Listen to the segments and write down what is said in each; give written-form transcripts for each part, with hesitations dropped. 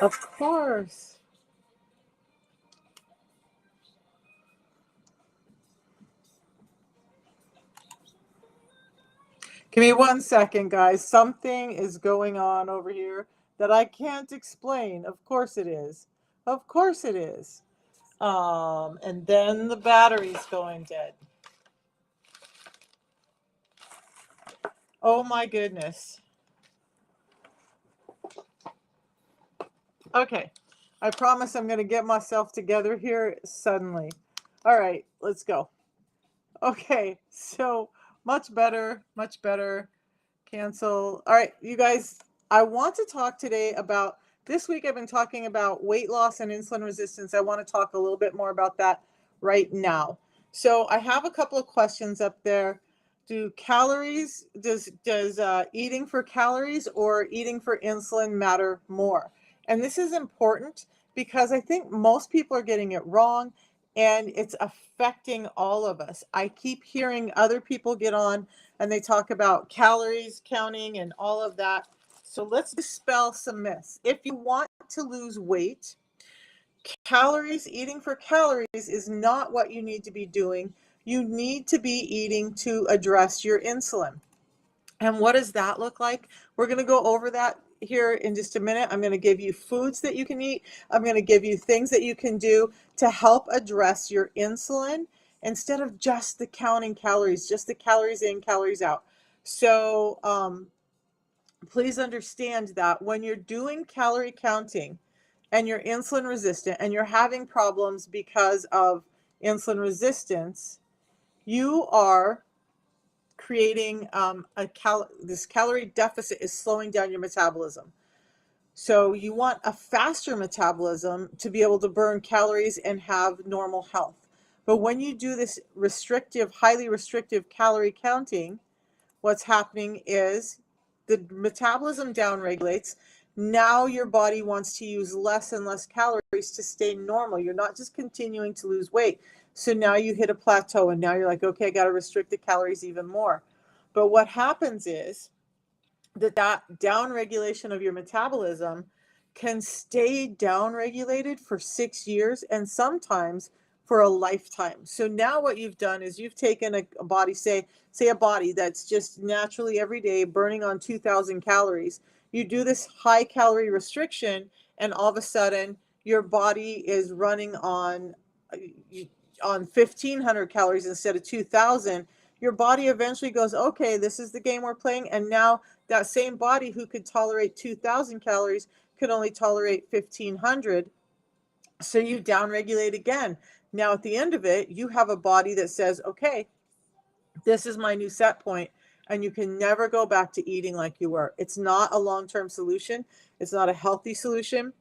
Of course. Give me 1 second, guys. Something is going on over here that I can't explain. Of course it is. Of course it is. And then the battery's going dead. Oh my goodness. Okay. I promise I'm going to get myself together here suddenly. All right, let's go. Okay, so much better, much better. Cancel. All right, you guys, I want to talk today about this week. I've been talking about weight loss and insulin resistance. I want to talk a little bit more about that right now. So I have a couple of questions up there. Do calories, does eating for calories or eating for insulin matter more? And this is important because I think most people are getting it wrong and it's affecting all of us. I keep hearing other people get on and they talk about calories counting and all of that. So let's dispel some myths. If you want to lose weight, calories, eating for calories is not what you need to be doing. You need to be eating to address your insulin. And what does that look like? We're going to go over that here in just a minute. I'm going to give you foods that you can eat. I'm going to give you things that you can do to help address your insulin instead of just the counting calories, just the calories in, calories out. So please understand that when you're doing calorie counting and you're insulin resistant and you're having problems because of insulin resistance, you are creating this calorie deficit is slowing down your metabolism. So you want a faster metabolism to be able to burn calories and have normal health. But when you do this restrictive, highly restrictive calorie counting, what's happening is the metabolism downregulates. Now your body wants to use less and less calories to stay normal. You're not just continuing to lose weight. So now you hit a plateau and now you're like, okay, I got to restrict the calories even more. But what happens is that downregulation of your metabolism can stay downregulated for 6 years and sometimes for a lifetime. So now what you've done is you've taken a body, say a body that's just naturally every day burning on 2,000 calories. You do this high calorie restriction and all of a sudden your body is running on 1,500 calories instead of 2,000. Your body eventually goes, okay, this is the game we're playing. And now that same body who could tolerate 2,000 calories could only tolerate 1,500. So you downregulate again. Now at the end of it, you have a body that says, okay, this is my new set point, and you can never go back to eating like you were. It's not a long-term solution. It's not a healthy solution.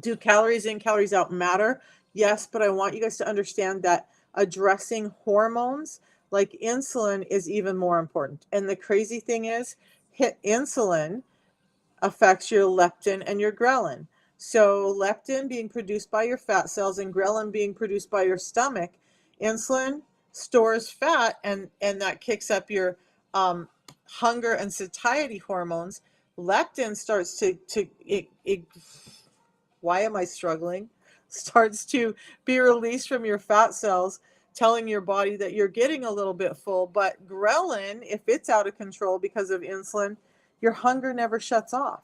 Do calories in, calories out matter? Yes, but I want you guys to understand that addressing hormones like insulin is even more important. And the crazy thing is, insulin affects your leptin and your ghrelin. So leptin being produced by your fat cells and ghrelin being produced by your stomach, insulin stores fat and that kicks up your hunger and satiety hormones. Leptin starts why am I struggling? Starts to be released from your fat cells, telling your body that you're getting a little bit full. But ghrelin, if it's out of control because of insulin, your hunger never shuts off.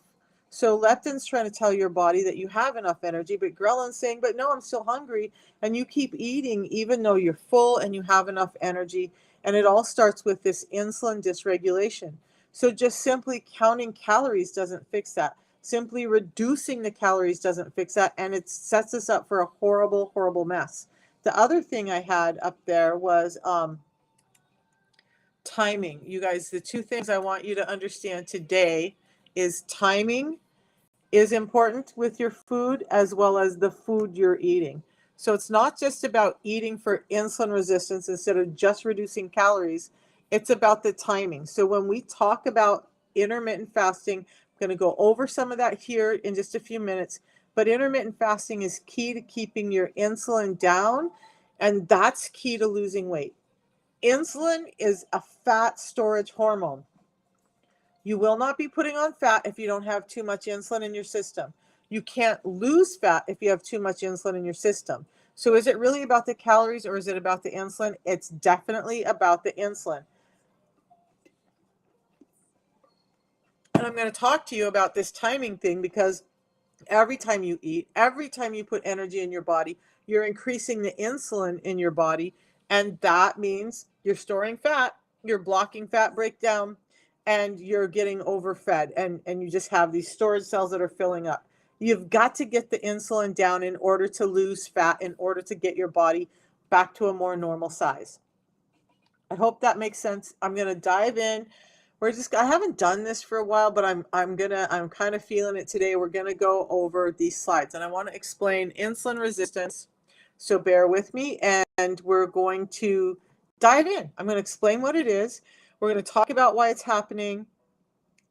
So leptin's trying to tell your body that you have enough energy, but ghrelin's saying, but no, I'm still hungry. And you keep eating even though you're full and you have enough energy. And it all starts with this insulin dysregulation. So just simply counting calories doesn't fix that. Simply reducing the calories doesn't fix that, and it sets us up for a horrible, horrible mess. The other thing I had up there was timing. You guys, the two things I want you to understand today is timing is important with your food as well as the food you're eating. So it's not just about eating for insulin resistance instead of just reducing calories. It's about the timing. So when we talk about intermittent fasting, I'm going to go over some of that here in just a few minutes. But intermittent fasting is key to keeping your insulin down, and that's key to losing weight. Insulin is a fat storage hormone. You will not be putting on fat if you don't have too much insulin in your system. You can't lose fat if you have too much insulin in your system. So is it really about the calories or is it about the insulin? It's definitely about the insulin. And I'm going to talk to you about this timing thing because every time you eat, every time you put energy in your body, you're increasing the insulin in your body. And that means you're storing fat, you're blocking fat breakdown, and you're getting overfed. And you just have these storage cells that are filling up. You've got to get the insulin down in order to lose fat, in order to get your body back to a more normal size. I hope that makes sense. I'm going to dive in. I haven't done this for a while, but I'm kind of feeling it today. We're going to go over these slides and I want to explain insulin resistance. So bear with me and we're going to dive in. I'm going to explain what it is. We're going to talk about why it's happening,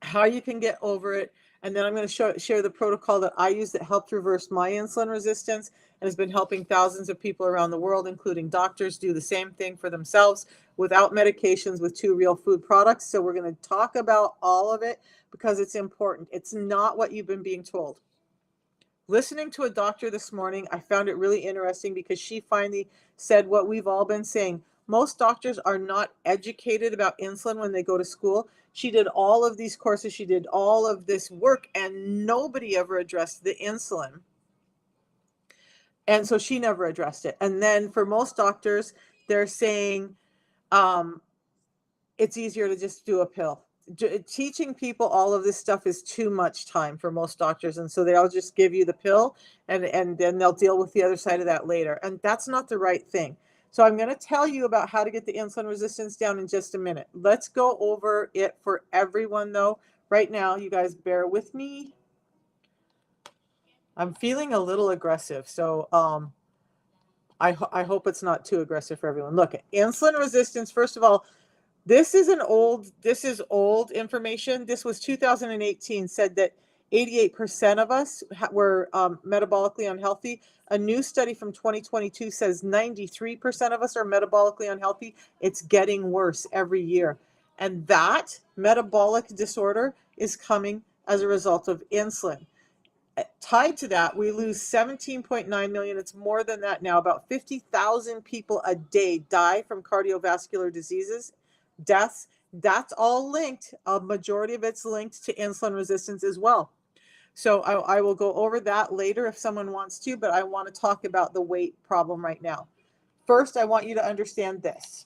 how you can get over it, and then I'm going to share the protocol that I use that helped reverse my insulin resistance and has been helping thousands of people around the world, including doctors, do the same thing for themselves without medications with 2 real food products. So we're going to talk about all of it because it's important. It's not what you've been being told. Listening to a doctor this morning, I found it really interesting because she finally said what we've all been saying. Most doctors are not educated about insulin when they go to school. She did all of these courses, she did all of this work, and nobody ever addressed the insulin. And so she never addressed it. And then for most doctors, they're saying it's easier to just do a pill. Teaching people all of this stuff is too much time for most doctors. And so they'll just give you the pill and then they'll deal with the other side of that later. And that's not the right thing. So I'm going to tell you about how to get the insulin resistance down in just a minute. Let's go over it for everyone though. Right now, you guys bear with me. I'm feeling a little aggressive. So I hope it's not too aggressive for everyone. Look, insulin resistance, first of all, this is old information. This was 2018, said that 88% of us were metabolically unhealthy. A new study from 2022 says 93% of us are metabolically unhealthy. It's getting worse every year. And that metabolic disorder is coming as a result of insulin. Tied to that, we lose 17.9 million. It's more than that now. About 50,000 people a day die from cardiovascular diseases, deaths. That's all linked. A majority of it's linked to insulin resistance as well. So I will go over that later if someone wants to, but I want to talk about the weight problem right now. First, I want you to understand this.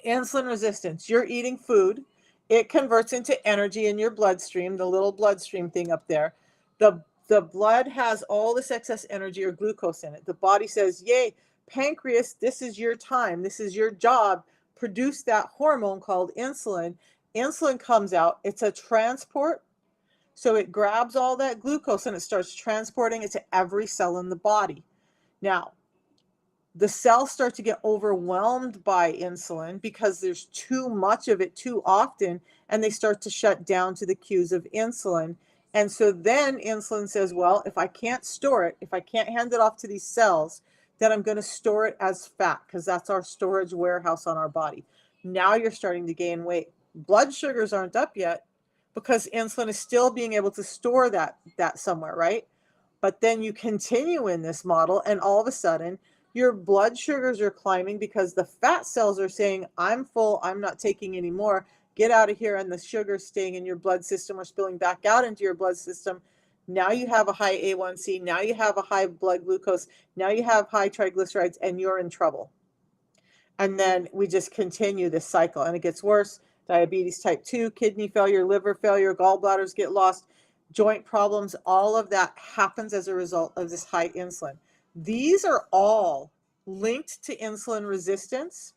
Insulin resistance, you're eating food. It converts into energy in your bloodstream, the little bloodstream thing up there. The blood has all this excess energy or glucose in it. The body says, yay, pancreas, this is your time. This is your job. Produce that hormone called insulin. Insulin comes out. It's a transport. So it grabs all that glucose and it starts transporting it to every cell in the body. Now, the cells start to get overwhelmed by insulin because there's too much of it too often, and they start to shut down to the cues of insulin. And so then insulin says, well, if I can't store it, if I can't hand it off to these cells, then I'm going to store it as fat because that's our storage warehouse on our body. Now you're starting to gain weight. Blood sugars aren't up yet because insulin is still being able to store that somewhere, right? But then you continue in this model and all of a sudden your blood sugars are climbing because the fat cells are saying, I'm full, I'm not taking any more, get out of here. And the sugar's staying in your blood system or spilling back out into your blood system. Now you have a high A1C, now you have a high blood glucose, now you have high triglycerides, and you're in trouble. And then we just continue this cycle and it gets worse. Diabetes type 2, kidney failure, liver failure, gallbladders get lost, joint problems, all of that happens as a result of this high insulin. These are all linked to insulin resistance.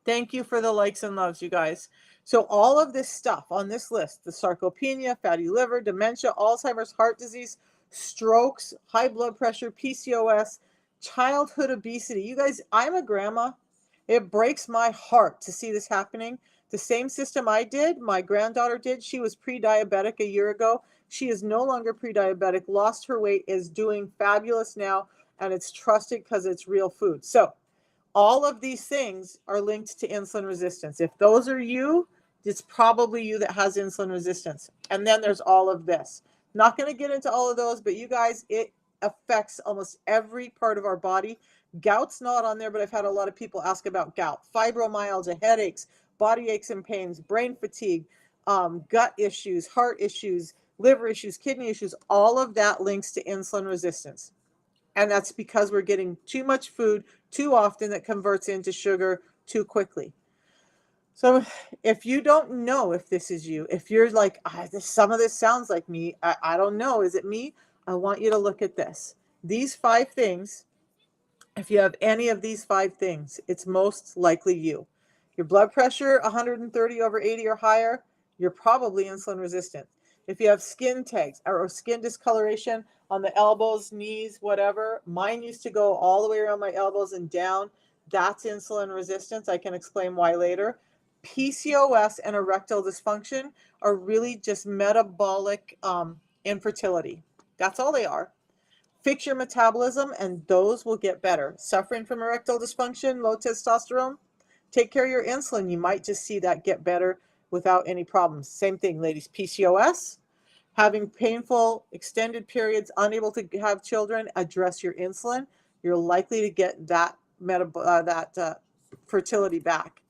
Thank you for the likes and loves, you guys. So all of this stuff on this list, the sarcopenia, fatty liver, dementia, Alzheimer's, heart disease, strokes, high blood pressure, PCOS, childhood obesity. You guys, I'm a grandma. It breaks my heart to see this happening. The same system I did, my granddaughter did. She was pre-diabetic a year ago. She is no longer pre-diabetic, lost her weight, is doing fabulous now, and it's trusted because it's real food. So all of these things are linked to insulin resistance. If those are you, it's probably you that has insulin resistance. And then there's all of this. Not going to get into all of those, but you guys, it affects almost every part of our body. Gout's not on there, but I've had a lot of people ask about gout, fibromyalgia, headaches, body aches and pains, brain fatigue, gut issues, heart issues, liver issues, kidney issues. All of that links to insulin resistance. And that's because we're getting too much food too often that converts into sugar too quickly. So if you don't know if this is you, if you're like, some of this sounds like me, I don't know, is it me? I want you to look at this. These 5 things, if you have any of these 5 things, it's most likely you. Your blood pressure, 130 over 80 or higher, you're probably insulin resistant. If you have skin tags or skin discoloration on the elbows, knees, whatever, mine used to go all the way around my elbows and down. That's insulin resistance. I can explain why later. PCOS and erectile dysfunction are really just metabolic infertility. That's all they are. Fix your metabolism and those will get better. Suffering from erectile dysfunction, low testosterone, take care of your insulin. You might just see that get better without any problems. Same thing, ladies. PCOS, having painful extended periods, unable to have children, address your insulin. You're likely to get that fertility back.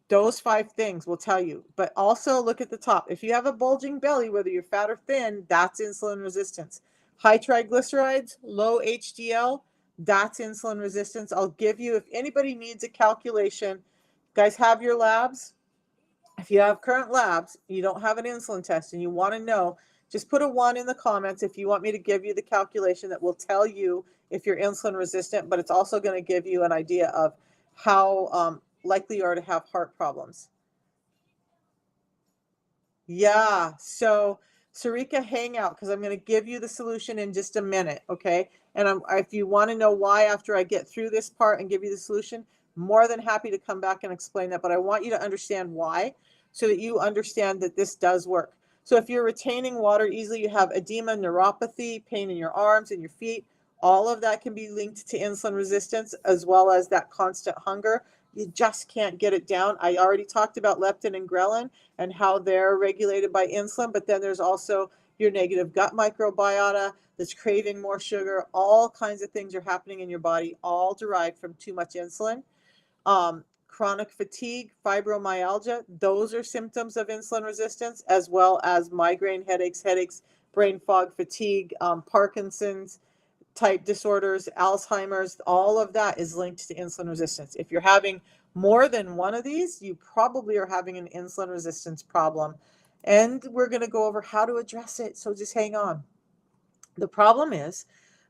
Those 5 things will tell you. But also look at the top. If you have a bulging belly, whether you're fat or thin, that's insulin resistance. High triglycerides, low HDL, that's insulin resistance. I'll give you, if anybody needs a calculation, guys, have your labs. If you have current labs, you don't have an insulin test and you want to know, just put a 1 in the comments if you want me to give you the calculation that will tell you if you're insulin resistant, but it's also going to give you an idea of how likely you are to have heart problems. Yeah, so Sarika, hang out because I'm going to give you the solution in just a minute, okay? And if you want to know why after I get through this part and give you the solution, more than happy to come back and explain that. But I want you to understand why so that you understand that this does work. So if you're retaining water easily, you have edema, neuropathy, pain in your arms and your feet, all of that can be linked to insulin resistance as well as that constant hunger. You just can't get it down. I already talked about leptin and ghrelin and how they're regulated by insulin, but then there's also your negative gut microbiota that's craving more sugar. All kinds of things are happening in your body, all derived from too much insulin. Chronic fatigue, fibromyalgia, those are symptoms of insulin resistance, as well as migraine, headaches, brain fog, fatigue, Parkinson's type disorders, Alzheimer's, all of that is linked to insulin resistance. If you're having more than one of these, you probably are having an insulin resistance problem. And we're going to go over how to address it. So just hang on. The problem is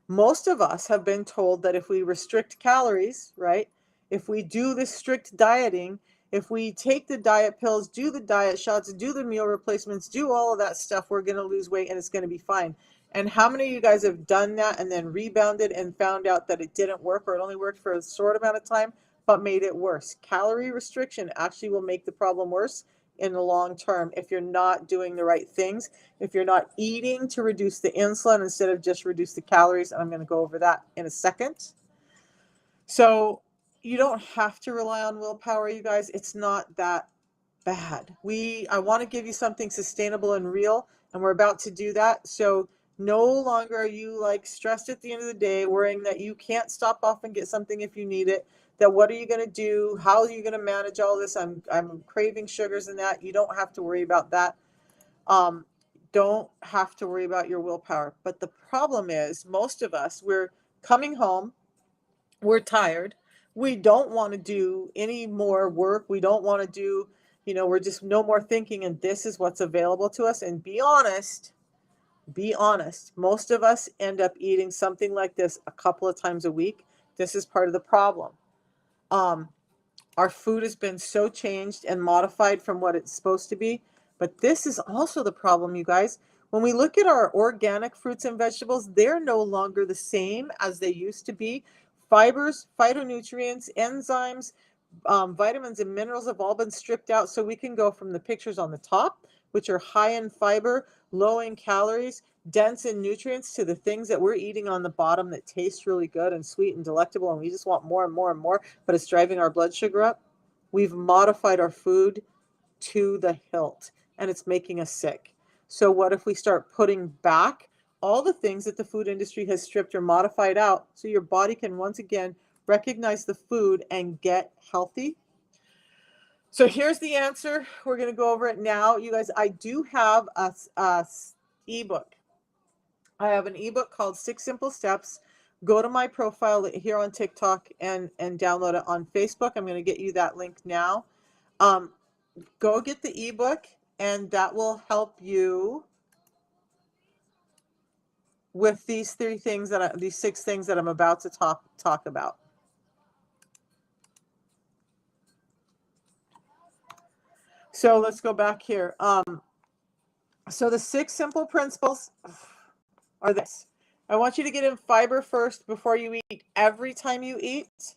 most of us have been told that if we restrict calories, right? If we do this strict dieting, if we take the diet pills, do the diet shots, do the meal replacements, do all of that stuff, we're going to lose weight and it's going to be fine. And how many of you guys have done that and then rebounded and found out that it didn't work or it only worked for a short amount of time, but made it worse? Calorie restriction actually will make the problem worse in the long term if you're not doing the right things, if you're not eating to reduce the insulin instead of just reduce the calories. And I'm going to go over that in a second. So you don't have to rely on willpower, you guys. It's not that bad. I want to give you something sustainable and real, and we're about to do that. So no longer are you like stressed at the end of the day, worrying that you can't stop off and get something if you need it. That what are you going to do? How are you going to manage all this? I'm craving sugars and that. You don't have to worry about that. Don't have to worry about your willpower. But the problem is most of us, we're coming home, we're tired. We don't want to do any more work. We don't want to do, we're just no more thinking. And this is what's available to us. And be honest, most of us end up eating something like this a couple of times a week. This is part of the problem. Our food has been so changed and modified from what it's supposed to be. But this is also the problem, you guys. When we look at our organic fruits and vegetables, they're no longer the same as they used to be. Fibers, phytonutrients, enzymes, vitamins and minerals have all been stripped out. So we can go from the pictures on the top, which are high in fiber, low in calories, dense in nutrients, to the things that we're eating on the bottom that taste really good and sweet and delectable, and we just want more and more and more, but it's driving our blood sugar up. We've modified our food to the hilt, and it's making us sick. So what if we start putting back all the things that the food industry has stripped or modified out so your body can once again recognize the food and get healthy? So here's the answer. We're going to go over it now. You guys, I do have a ebook. I have an ebook called 6 Simple Steps. Go to my profile here on TikTok and download it on Facebook. I'm going to get you that link now. Go get the ebook, and that will help you with these 6 things that I'm about to talk about. So let's go back here. So the 6 simple principles are this. I want you to get in fiber first before you eat. Every time you eat,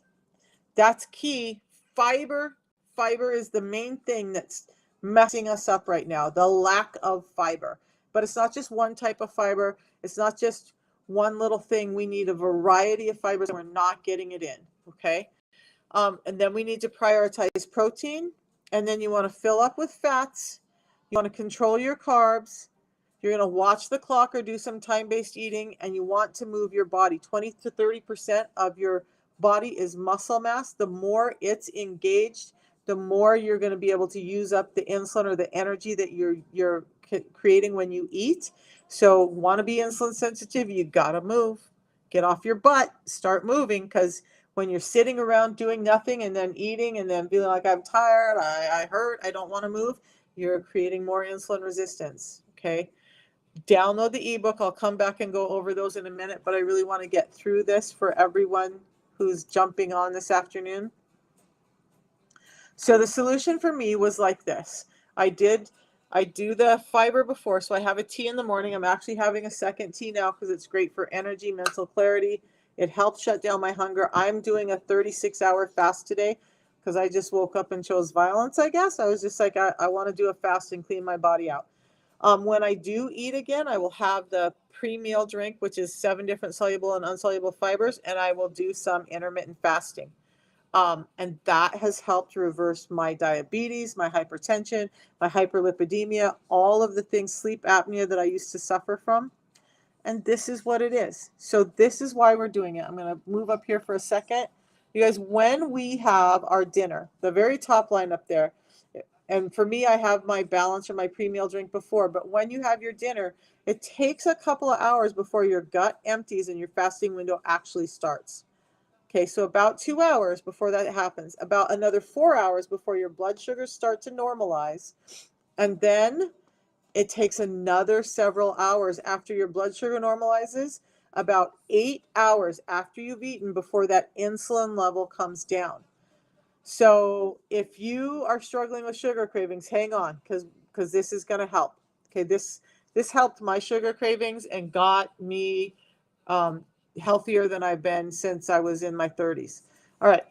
that's key. Fiber is the main thing that's messing us up right now, the lack of fiber. But it's not just one type of fiber. It's not just one little thing. We need a variety of fibers, and we're not getting it in, okay? And then we need to prioritize protein, and then you want to fill up with fats. You want to control your carbs. You're going to watch the clock or do some time-based eating, and you want to move your body. 20 to 30% of your body is muscle mass. The more it's engaged, the more you're going to be able to use up the insulin or the energy that you're creating when you eat. So want to be insulin sensitive, you got to move. Get off your butt, start moving, because when you're sitting around doing nothing and then eating and then feeling like I'm tired, I hurt, I don't want to move, you're creating more insulin resistance, okay? Download the ebook. I'll come back and go over those in a minute, but I really want to get through this for everyone who's jumping on this afternoon. So the solution for me was like this. I do the fiber before, so I have a tea in the morning. I'm actually having a second tea now because it's great for energy, mental clarity. It helps shut down my hunger. I'm doing a 36-hour fast today because I just woke up and chose violence, I guess. I was just like, I want to do a fast and clean my body out. When I do eat again, I will have the pre-meal drink, which is 7 different soluble and insoluble fibers, and I will do some intermittent fasting. And that has helped reverse my diabetes, my hypertension, my hyperlipidemia, all of the things, sleep apnea that I used to suffer from. And this is what it is. So this is why we're doing it. I'm going to move up here for a second. You guys, when we have our dinner, the very top line up there, and for me, I have my balance or my pre-meal drink before, but when you have your dinner, it takes a couple of hours before your gut empties and your fasting window actually starts. Okay, so about 2 hours before that happens, about another 4 hours before your blood sugars start to normalize, and then it takes another several hours after your blood sugar normalizes, about 8 hours after you've eaten before that insulin level comes down. So if you are struggling with sugar cravings, hang on, because this is going to help. Okay, this helped my sugar cravings and got me healthier than I've been since I was in my 30s. All right.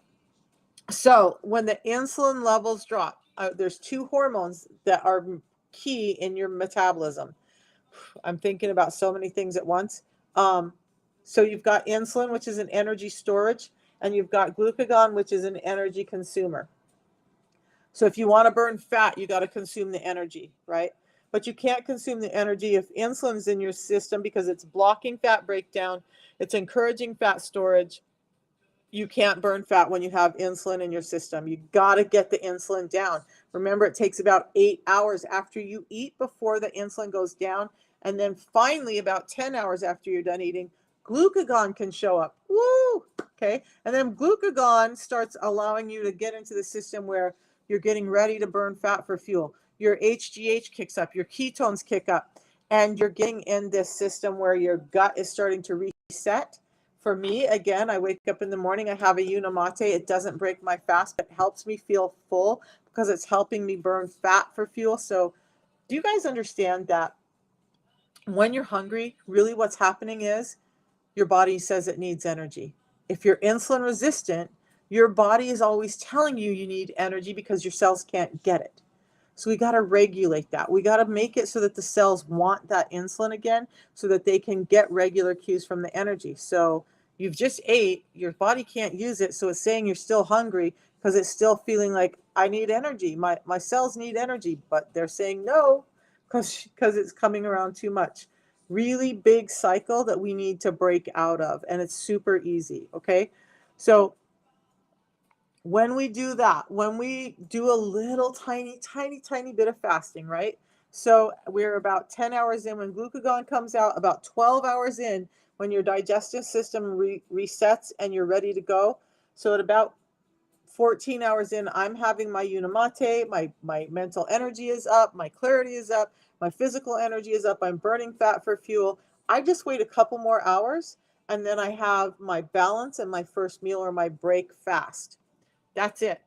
So when the insulin levels drop, there's 2 hormones that are key in your metabolism. I'm thinking about so many things at once. So you've got insulin, which is an energy storage, and you've got glucagon, which is an energy consumer. So if you want to burn fat, you got to consume the energy, right? But you can't consume the energy if insulin's in your system because it's blocking fat breakdown. It's encouraging fat storage. You can't burn fat when you have insulin in your system. You got to get the insulin down. Remember, it takes about 8 hours after you eat before the insulin goes down. And then finally, about 10 hours after you're done eating, glucagon can show up. Woo! Okay. And then glucagon starts allowing you to get into the system where you're getting ready to burn fat for fuel. Your HGH kicks up, your ketones kick up, and you're getting in this system where your gut is starting to reset. For me, again, I wake up in the morning, I have a Unamate. It doesn't break my fast, but it helps me feel full because it's helping me burn fat for fuel. So do you guys understand that when you're hungry, really what's happening is your body says it needs energy. If you're insulin resistant, your body is always telling you you need energy because your cells can't get it. So we got to regulate that. We got to make it so that the cells want that insulin again so that they can get regular cues from the energy. So you've just ate, your body can't use it, so it's saying you're still hungry because it's still feeling like I need energy. My cells need energy, but they're saying no because it's coming around too much. Really big cycle that we need to break out of, and it's super easy. Okay, so when we do that, when we do a little tiny bit of fasting, right? So we're about 10 hours in when glucagon comes out, about 12 hours in when your digestive system resets and you're ready to go. So at about 14 hours in, I'm having my unamate, my mental energy is up, my clarity is up, my physical energy is up, I'm burning fat for fuel. I just wait a couple more hours and then I have my balance and my first meal or my break fast. That's it.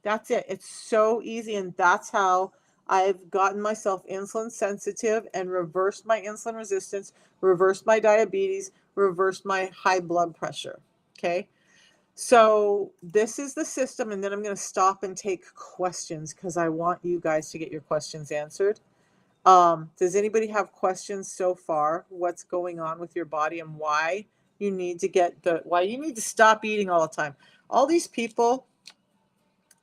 That's it. It's so easy. And that's how I've gotten myself insulin sensitive and reversed my insulin resistance, reversed my diabetes, reversed my high blood pressure. Okay. So this is the system. And then I'm going to stop and take questions because I want you guys to get your questions answered. Does anybody have questions so far? What's going on with your body and why you need to why you need to stop eating all the time? All these people,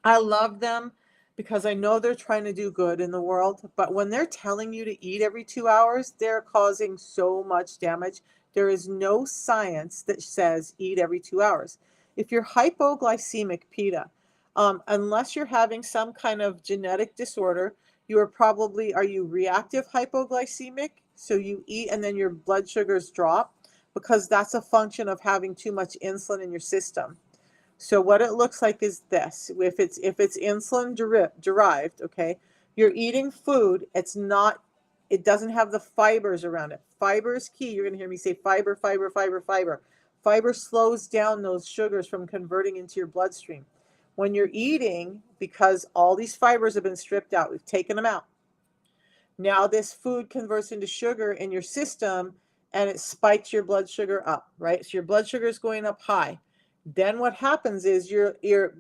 I love them because I know they're trying to do good in the world, but when they're telling you to eat every 2 hours, they're causing so much damage. There is no science that says eat every 2 hours. If you're hypoglycemic, PETA, unless you're having some kind of genetic disorder, are you reactive hypoglycemic? So you eat and then your blood sugars drop because that's a function of having too much insulin in your system. So what it looks like is this. If it's insulin derived, okay, you're eating food, it doesn't have the fibers around it. Fiber is key. You're going to hear me say fiber, fiber, fiber, fiber. Fiber slows down those sugars from converting into your bloodstream. When you're eating, because all these fibers have been stripped out, we've taken them out. Now this food converts into sugar in your system and it spikes your blood sugar up, right? So your blood sugar is going up high. Then what happens is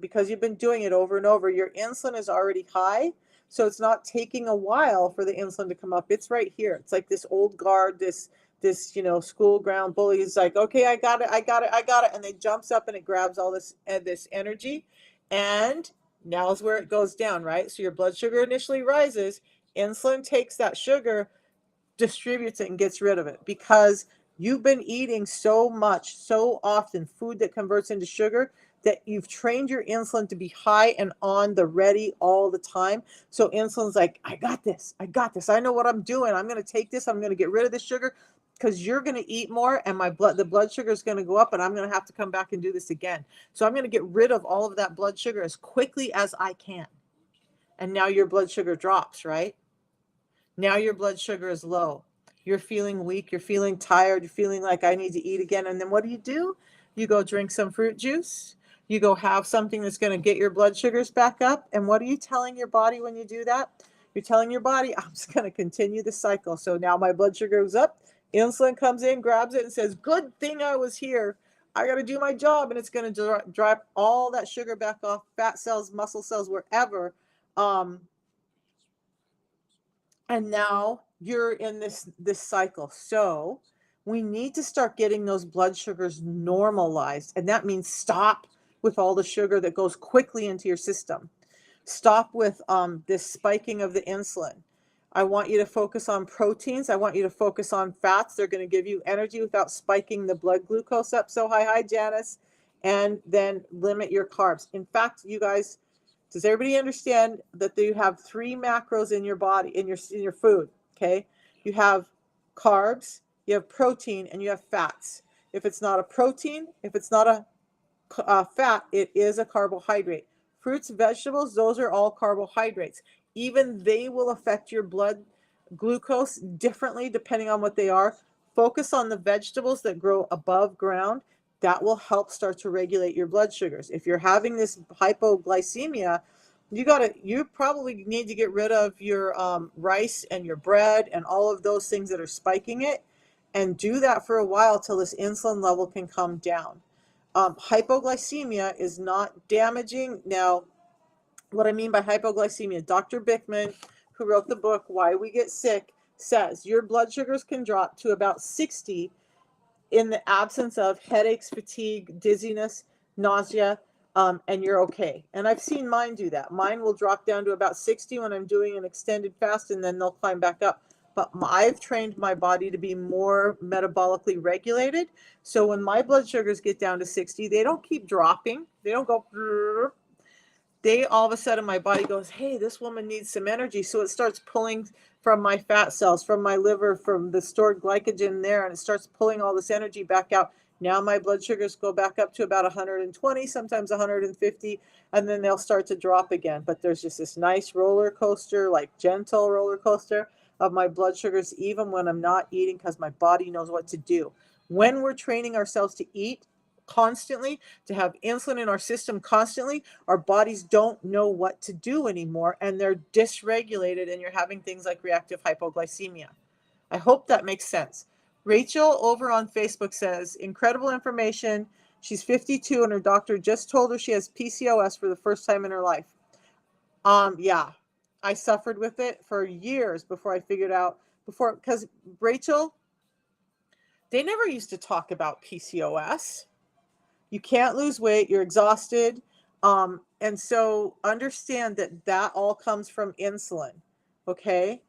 because you've been doing it over and over, your insulin is already high. So it's not taking a while for the insulin to come up. It's right here. It's like this old guard, this school ground bully is like, okay, I got it. And then jumps up and it grabs all this energy. And now is where it goes down, right? So your blood sugar initially rises. Insulin takes that sugar, distributes it, and gets rid of it because you've been eating so much, so often, food that converts into sugar that you've trained your insulin to be high and on the ready all the time. So insulin's like, I got this. I know what I'm doing. I'm going to take this. I'm going to get rid of the sugar because you're going to eat more and the blood sugar is going to go up and I'm going to have to come back and do this again. So I'm going to get rid of all of that blood sugar as quickly as I can. And now your blood sugar drops, right? Now your blood sugar is low. You're feeling weak. You're feeling tired. You're feeling like I need to eat again. And then what do? You go drink some fruit juice. You go have something that's going to get your blood sugars back up. And what are you telling your body when you do that? You're telling your body, I'm just going to continue the cycle. So now my blood sugar goes up. Insulin comes in, grabs it, and says, good thing I was here. I got to do my job. And it's going to drop all that sugar back off fat cells, muscle cells, wherever. And now you're in this cycle. So we need to start getting those blood sugars normalized. And that means stop with all the sugar that goes quickly into your system. Stop with this spiking of the insulin. I want you to focus on proteins. I want you to focus on fats. They're going to give you energy without spiking the blood glucose up so high. Hi, Janice. And then limit your carbs. In fact, you guys, does everybody understand that you have 3 macros in your body, in your food? Okay, you have carbs, you have protein, and you have fats. If it's not a protein, if it's not a fat, it is a carbohydrate. Fruits, vegetables, those are all carbohydrates. Even they will affect your blood glucose differently depending on what they are. Focus on the vegetables that grow above ground. That will help start to regulate your blood sugars. If you're having this hypoglycemia, you probably need to get rid of your rice and your bread and all of those things that are spiking it, and do that for a while till this insulin level can come down. Hypoglycemia is not damaging. Now, what I mean by hypoglycemia, Dr. Bickman, who wrote the book Why We Get Sick, says your blood sugars can drop to about 60 in the absence of headaches, fatigue, dizziness, nausea, and you're okay. And I've seen mine do that. Mine will drop down to about 60 when I'm doing an extended fast, and then they'll climb back up. But I've trained my body to be more metabolically regulated. So when my blood sugars get down to 60, they don't keep dropping. They don't go. They all of a sudden my body goes, hey, this woman needs some energy. So it starts pulling from my fat cells, from my liver, from the stored glycogen there, and it starts pulling all this energy back out. Now my blood sugars go back up to about 120, sometimes 150, and then they'll start to drop again. But there's just this nice roller coaster, like gentle roller coaster of my blood sugars, even when I'm not eating, because my body knows what to do. When we're training ourselves to eat constantly, to have insulin in our system constantly, our bodies don't know what to do anymore, and they're dysregulated, and you're having things like reactive hypoglycemia. I hope that makes sense. Rachel over on Facebook says, incredible information. She's 52 and her doctor just told her she has PCOS for the first time in her life. Yeah, I suffered with it for years before I figured out, because Rachel, they never used to talk about PCOS. You can't lose weight, you're exhausted. And so understand that that all comes from insulin. Okay.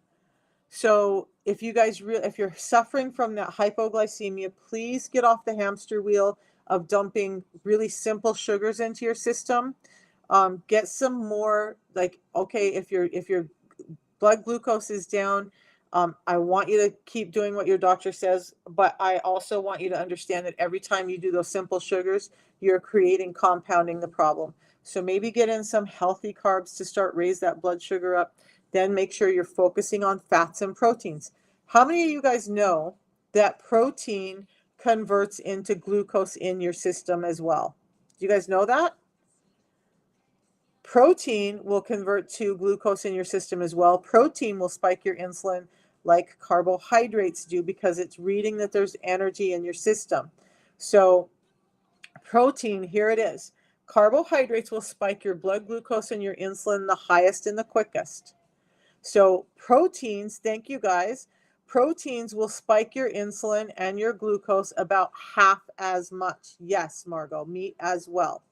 So if you guys if you're suffering from that hypoglycemia, please get off the hamster wheel of dumping really simple sugars into your system. Get some more, like, okay, if your blood glucose is down, I want you to keep doing what your doctor says, but I also want you to understand that every time you do those simple sugars, you're compounding the problem. So maybe get in some healthy carbs to start raise that blood sugar up. Then make sure you're focusing on fats and proteins. How many of you guys know that protein converts into glucose in your system as well? Do you guys know that? Protein will convert to glucose in your system as well. Protein will spike your insulin like carbohydrates do, because it's reading that there's energy in your system. So protein, here it is. Carbohydrates will spike your blood glucose and your insulin the highest and the quickest. So proteins, thank you guys. Proteins will spike your insulin and your glucose about half as much. Yes, Margot, meat as well.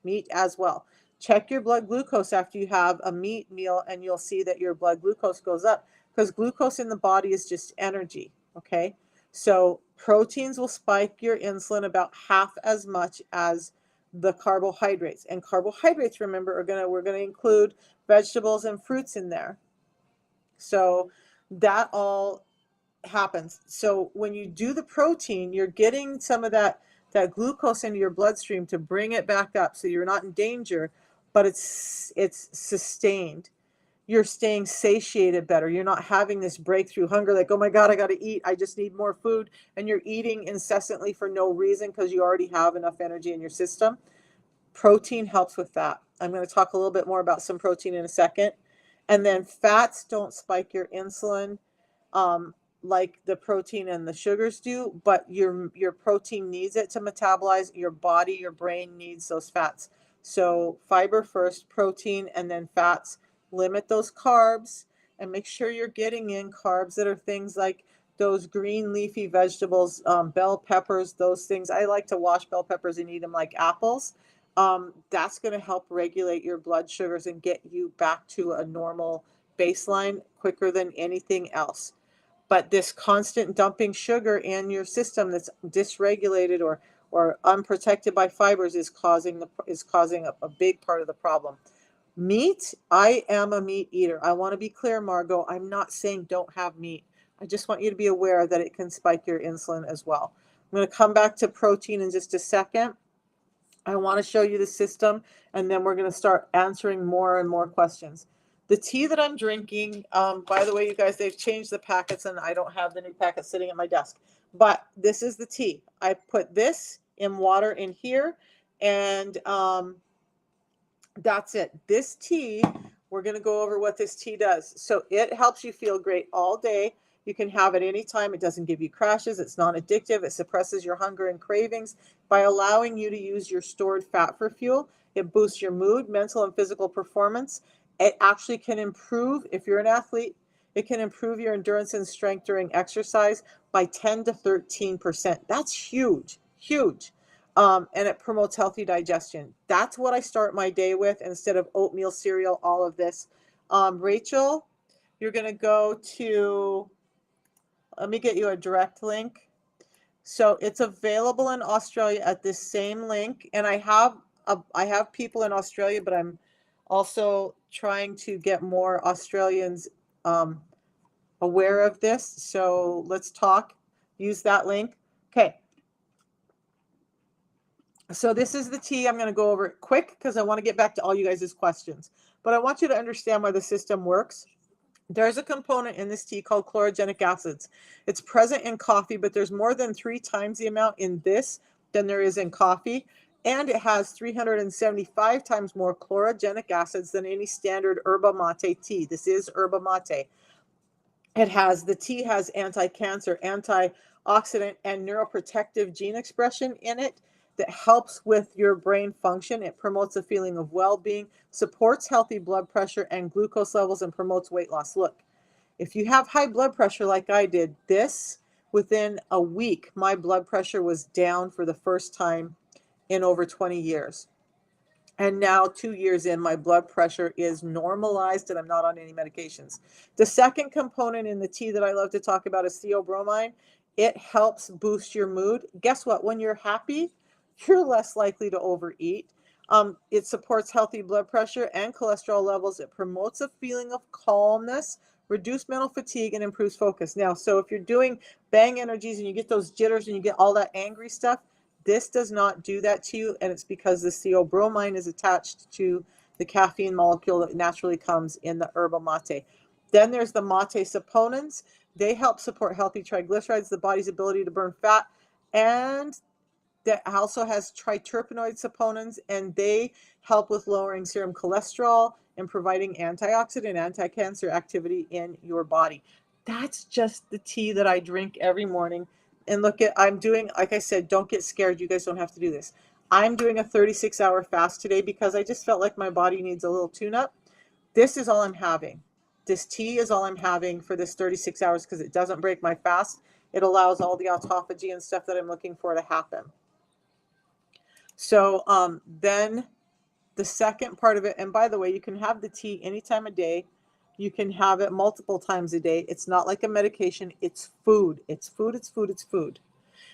Meat as well. Check your blood glucose after you have a meat meal, and you'll see that your blood glucose goes up, because glucose in the body is just energy. Okay. So proteins will spike your insulin about half as much as the carbohydrates. And carbohydrates, remember, we're gonna include vegetables and fruits in there. So that all happens. So when you do the protein, you're getting some of that glucose into your bloodstream to bring it back up, so you're not in danger, but it's sustained. You're staying satiated better. You're not having this breakthrough hunger, like, oh my God, I got to eat. I just need more food. And you're eating incessantly for no reason, because you already have enough energy in your system. Protein helps with that. I'm going to talk a little bit more about some protein in a second. And then fats don't spike your insulin like the protein and the sugars do, but your protein needs it to metabolize. Your body, your brain needs those fats. So fiber first, protein, and then fats. Limit those carbs and make sure you're getting in carbs that are things like those green leafy vegetables, bell peppers, those things. I like to wash bell peppers and eat them like apples. That's going to help regulate your blood sugars and get you back to a normal baseline quicker than anything else. But this constant dumping sugar in your system that's dysregulated or unprotected by fibers is causing a big part of the problem. Meat, I am a meat eater. I want to be clear, Margot. I'm not saying don't have meat. I just want you to be aware that it can spike your insulin as well. I'm going to come back to protein in just a second. I want to show you the system, and then we're going to start answering more and more questions. The tea that I'm drinking, by the way, you guys, they've changed the packets, and I don't have the new packet sitting at my desk. But this is the tea. I put this in water in here, and that's it. This tea, we're going to go over what this tea does. So it helps you feel great all day. You can have it anytime. It doesn't give you crashes. It's non-addictive. It suppresses your hunger and cravings by allowing you to use your stored fat for fuel. It boosts your mood, mental, and physical performance. It actually can improve, if you're an athlete, it can improve your endurance and strength during exercise by 10 to 13%. That's huge, huge. and it promotes healthy digestion. That's what I start my day with instead of oatmeal cereal, all of this. Rachel, you're going to go to, let me get you a direct link. So it's available in Australia at this same link. And I have people in Australia, but I'm also trying to get more Australians aware of this. So let's talk, use that link. Okay. So this is the tea. I'm going to go over it quick because I want to get back to all you guys' questions. But I want you to understand why the system works. There's a component in this tea called chlorogenic acids. It's present in coffee, but there's more than 3 times the amount in this than there is in coffee. And it has 375 times more chlorogenic acids than any standard yerba mate tea. This is yerba mate. The tea has anti-cancer, antioxidant, and neuroprotective gene expression in it that helps with your brain function. It promotes a feeling of well-being, supports healthy blood pressure and glucose levels, and promotes weight loss. Look, if you have high blood pressure like I did, within a week, my blood pressure was down for the first time in over 20 years. And now 2 years in, my blood pressure is normalized and I'm not on any medications. The second component in the tea that I love to talk about is theobromine. It helps boost your mood. Guess what? When you're happy, you're less likely to overeat. It supports healthy blood pressure and cholesterol levels. It promotes a feeling of calmness, reduce mental fatigue, and improves focus. Now, so if you're doing bang energies and you get those jitters and you get all that angry stuff, this does not do that to you, and it's because the theobromine is attached to the caffeine molecule that naturally comes in the yerba mate. Then there's the mate saponins. They help support healthy triglycerides, the body's ability to burn fat, and that also has triterpenoid saponins, and they help with lowering serum cholesterol and providing antioxidant, anti-cancer activity in your body. That's just the tea that I drink every morning. And look at, I'm doing, like I said, don't get scared. You guys don't have to do this. I'm doing a 36-hour fast today because I just felt like my body needs a little tune-up. This is all I'm having. This tea is all I'm having for this 36 hours because it doesn't break my fast. It allows all the autophagy and stuff that I'm looking for to happen. So then the second part of it, and by the way, you can have the tea any time of day. You can have it multiple times a day. It's not like a medication. It's food. It's food. It's food. It's food.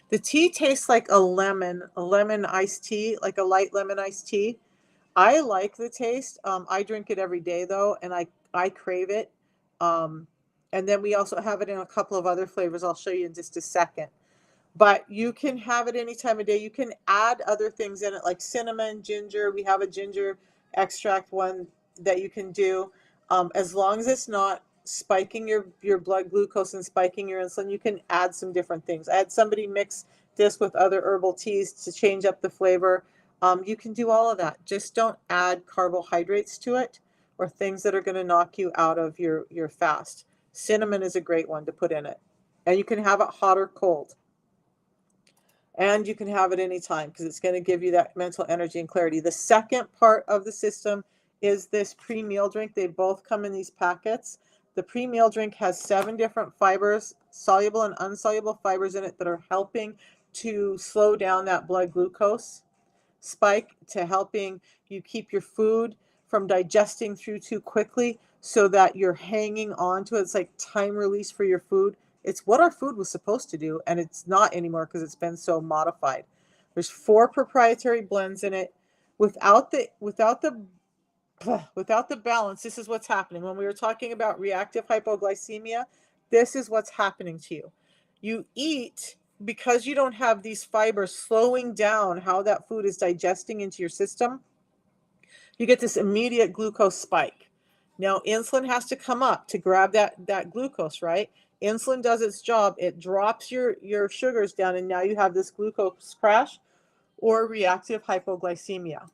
The tea tastes like a lemon iced tea, like a light lemon iced tea. I like the taste. I drink it every day though, and I crave it. And then we also have it in a couple of other flavors. I'll show you in just a second. But you can have it any time of day. You can add other things in it like cinnamon, ginger. We have a ginger extract one that you can do. As long as it's not spiking your blood glucose and spiking your insulin, you can add some different things. I had somebody mix this with other herbal teas to change up the flavor. You can do all of that. Just don't add carbohydrates to it or things that are going to knock you out of your fast. Cinnamon is a great one to put in it. And you can have it hot or cold. And you can have it anytime because it's going to give you that mental energy and clarity. The second part of the system is this pre-meal drink. They both come in these packets. The pre-meal drink has 7 different fibers, soluble and insoluble fibers in it that are helping to slow down that blood glucose spike, to helping you keep your food from digesting through too quickly so that you're hanging on to it. It's like time release for your food. It's what our food was supposed to do, and it's not anymore because it's been so modified. There's 4 proprietary blends in it. Without the balance, this is what's happening. When we were talking about reactive hypoglycemia, this is what's happening to you. You eat because you don't have these fibers slowing down how that food is digesting into your system. You get this immediate glucose spike. Now, insulin has to come up to grab that glucose, right? Insulin does its job. It drops your sugars down, and now you have this glucose crash or reactive hypoglycemia.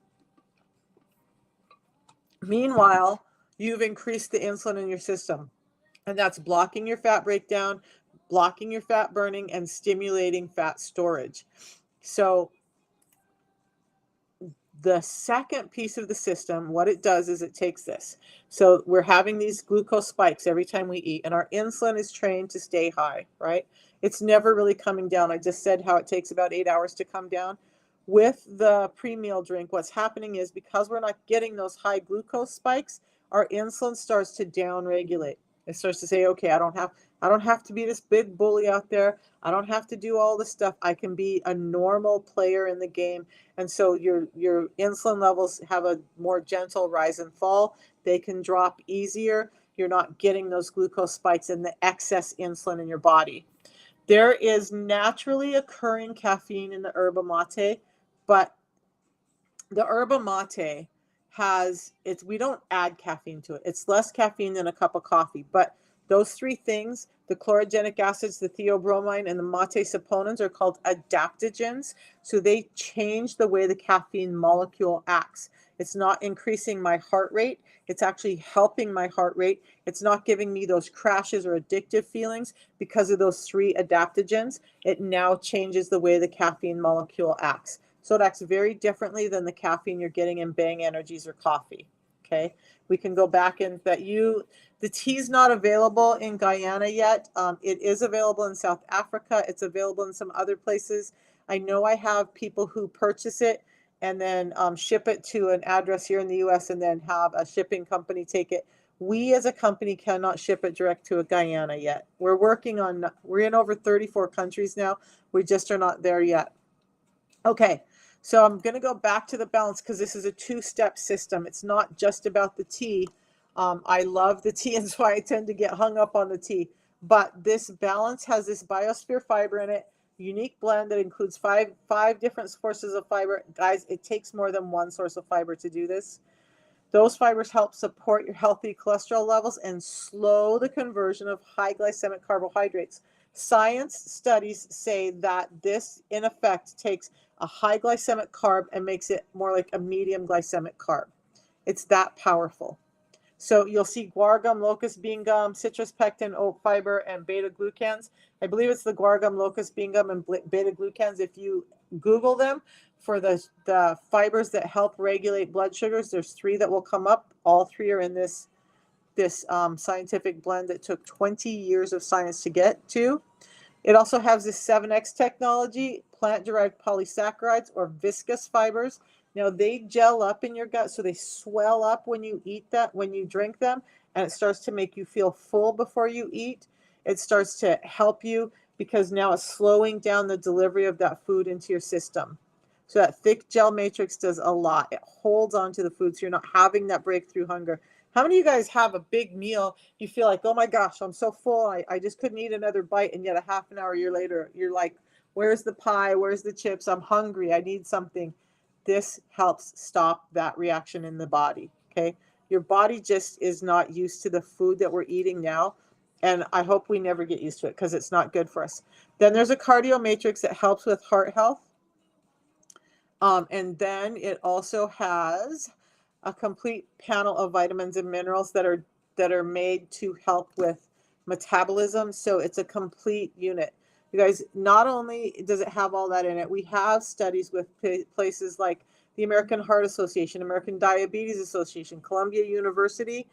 Meanwhile, you've increased the insulin in your system, and that's blocking your fat breakdown, blocking your fat burning, and stimulating fat storage. So the second piece of the system, what it does is it takes this. So we're having these glucose spikes every time we eat, and our insulin is trained to stay high, right? It's never really coming down. I just said how it takes about 8 hours to come down. with the pre-meal drink, what's happening is because we're not getting those high glucose spikes, our insulin starts to downregulate. It starts to say, okay, I don't have to be this big bully out there. I don't have to do all this stuff. I can be a normal player in the game. And so your insulin levels have a more gentle rise and fall. They can drop easier. You're not getting those glucose spikes and the excess insulin in your body. There is naturally occurring caffeine in the yerba mate, but the yerba mate we don't add caffeine to it. It's less caffeine than a cup of coffee, but those three things, the chlorogenic acids, the theobromine, and the mate saponins, are called adaptogens. So they change the way the caffeine molecule acts. It's not increasing my heart rate. It's actually helping my heart rate. It's not giving me those crashes or addictive feelings because of those three adaptogens. It now changes the way the caffeine molecule acts. So it acts very differently than the caffeine you're getting in Bang Energies or coffee. Okay, we can go back in that the tea's not available in Guyana yet. It is available in South Africa. It's available in some other places. I know I have people who purchase it and then ship it to an address here in the US and then have a shipping company take it. We as a company cannot ship it direct to a Guyana yet. We're in over 34 countries now. We just are not there yet. Okay, so I'm going to go back to the balance because this is a two-step system. It's not just about the tea. I love the tea, and that's why I tend to get hung up on the tea. But this balance has this biosphere fiber in it, unique blend that includes five different sources of fiber. Guys, it takes more than one source of fiber to do this. Those fibers help support your healthy cholesterol levels and slow the conversion of high glycemic carbohydrates. Science studies say that this, in effect, takes a high glycemic carb and makes it more like a medium glycemic carb. It's that powerful. So you'll see guar gum, locust bean gum, citrus pectin, oat fiber, and beta-glucans. I believe it's the guar gum, locust bean gum, and beta-glucans. If you Google them for the fibers that help regulate blood sugars, there's three that will come up. All three are in this scientific blend that took 20 years of science to get to. It also has this 7X technology, plant-derived polysaccharides or viscous fibers. Now they gel up in your gut, so they swell up when you drink them, and it starts to make you feel full before you eat. It starts to help you because now it's slowing down the delivery of that food into your system. So that thick gel matrix does a lot. It holds onto the food so you're not having that breakthrough hunger. How many of you guys have a big meal, you feel like, oh my gosh, I'm so full, I just couldn't eat another bite, and yet a half an hour later, you're like, where's the pie, where's the chips, I'm hungry, I need something. This helps stop that reaction in the body, okay? Your body just is not used to the food that we're eating now, and I hope we never get used to it because it's not good for us. Then there's a cardio matrix that helps with heart health. And then it also has a complete panel of vitamins and minerals that are made to help with metabolism. So it's a complete unit. You guys, not only does it have all that in it, we have studies with places like the American Heart Association, American Diabetes Association, Columbia University,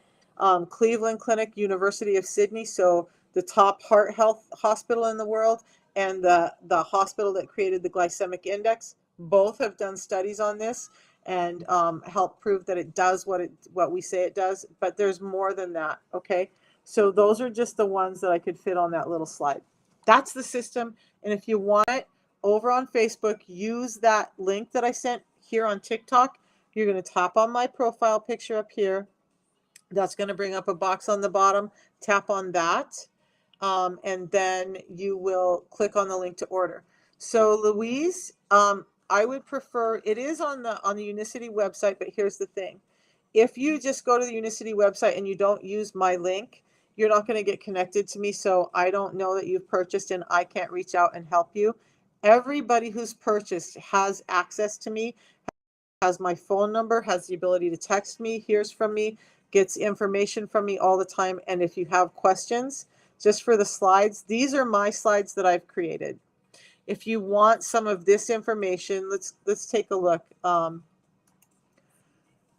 Cleveland Clinic, University of Sydney, so the top heart health hospital in the world, and the hospital that created the glycemic index. Both have done studies on this and help prove that it does what we say it does, but there's more than that, okay? So those are just the ones that I could fit on that little slide. That's the system, and if you want it over on Facebook, use that link that I sent here on TikTok. You're going to tap on my profile picture up here. That's going to bring up a box on the bottom. Tap on that, and then you will click on the link to order. So Louise, I would prefer, it is on the Unicity website, but here's the thing. If you just go to the Unicity website and you don't use my link, you're not going to get connected to me, so I don't know that you've purchased and I can't reach out and help you. Everybody who's purchased has access to me, has my phone number, has the ability to text me, hears from me, gets information from me all the time. And if you have questions, just for the slides, these are my slides that I've created. If you want some of this information, let's take a look.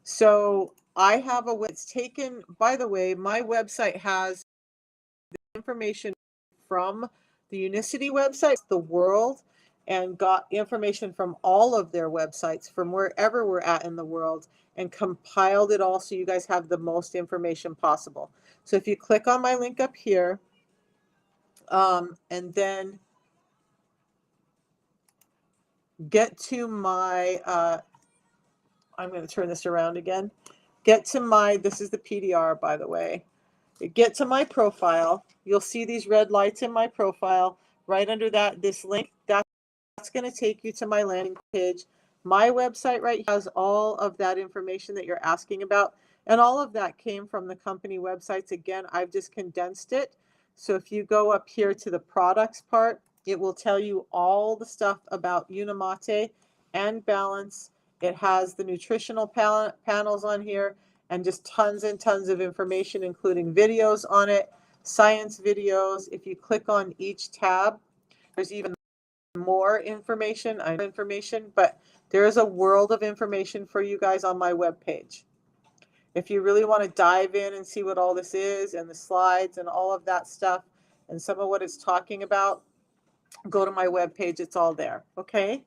So I have it's taken, by the way, my website has information from the Unicity website, the world, and got information from all of their websites from wherever we're at in the world and compiled it all so you guys have the most information possible. So if you click on my link up here, and then get to my, I'm going to turn this around again. Get to my, this is the PDR, by the way. Get to my profile. You'll see these red lights in my profile. Right under that, this link, that's going to take you to my landing page. My website right here has all of that information that you're asking about. And all of that came from the company websites. Again, I've just condensed it. So if you go up here to the products part, it will tell you all the stuff about Unimate and Balance. It has the nutritional panels on here and just tons and tons of information, including videos on it, science videos. If you click on each tab, there's even more information, but there is a world of information for you guys on my webpage. If you really want to dive in and see what all this is and the slides and all of that stuff and some of what it's talking about, go to my webpage. It's all there. Okay.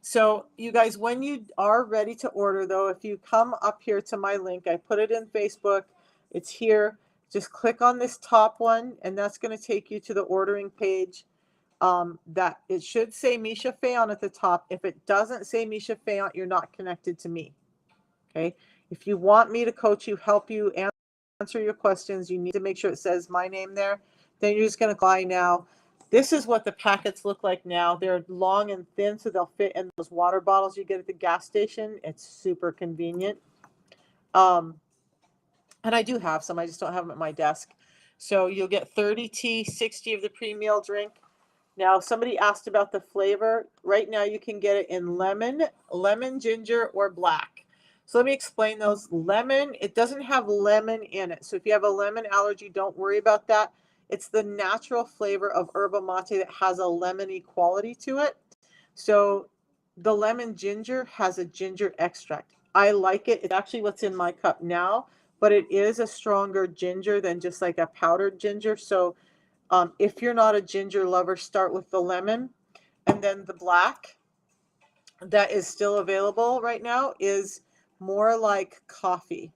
So you guys, when you are ready to order though, if you come up here to my link, I put it in Facebook, it's here. Just click on this top one and that's going to take you to the ordering page. That it should say Misha Fayon at the top. If it doesn't say Misha Fayon, you're not connected to me. Okay. If you want me to coach you, help you, answer your questions, you need to make sure it says my name there. Then you're just going to buy now. This is what the packets look like now. They're long and thin, so they'll fit in those water bottles you get at the gas station. It's super convenient. And I do have some. I just don't have them at my desk. So you'll get 30 tea, 60 of the pre-meal drink. Now, somebody asked about the flavor. Right now, you can get it in lemon, ginger, or black. So let me explain those. Lemon, it doesn't have lemon in it. So if you have a lemon allergy, don't worry about that. It's the natural flavor of yerba mate that has a lemony quality to it. So the lemon ginger has a ginger extract. I like it. It's actually what's in my cup now, but it is a stronger ginger than just like a powdered ginger. So if you're not a ginger lover, start with the lemon. And then the black that is still available right now is more like coffee.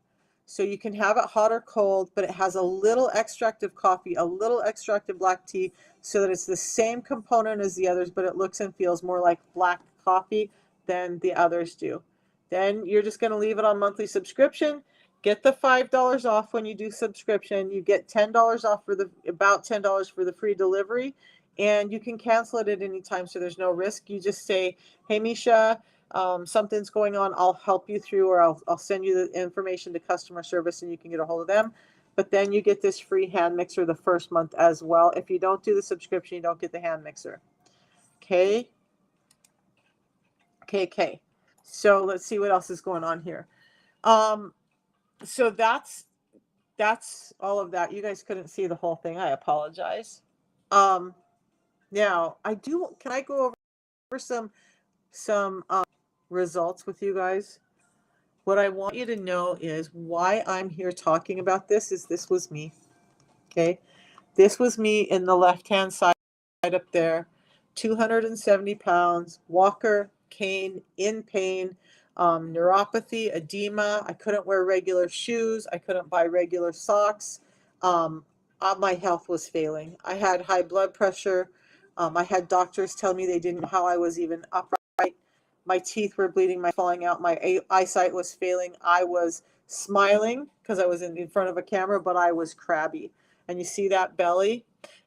So you can have it hot or cold, but it has a little extract of coffee, a little extract of black tea, so that it's the same component as the others, but it looks and feels more like black coffee than the others do. Then you're just going to leave it on monthly subscription. Get the $5 off when you do subscription. You get $10 off for about $10 for the free delivery, and you can cancel it at any time, so there's no risk. You just say, hey, Misha, something's going on. I'll help you through, or I'll send you the information to customer service and you can get a hold of them. But then you get this free hand mixer the first month as well. If you don't do the subscription, you don't get the hand mixer. Okay. So let's see what else is going on here. So that's all of that. You guys couldn't see the whole thing. I apologize. Now can I go over some results with you guys? What I want you to know is why I'm here talking about this is this was me. Okay. This was me in the left-hand side up there, 270 pounds, walker, cane, in pain, neuropathy, edema. I couldn't wear regular shoes. I couldn't buy regular socks. My health was failing. I had high blood pressure. I had doctors tell me they didn't know how I was even upright. My teeth were bleeding, my falling out, my eyesight was failing. I was smiling because I was in front of a camera, but I was crabby. And you see that belly?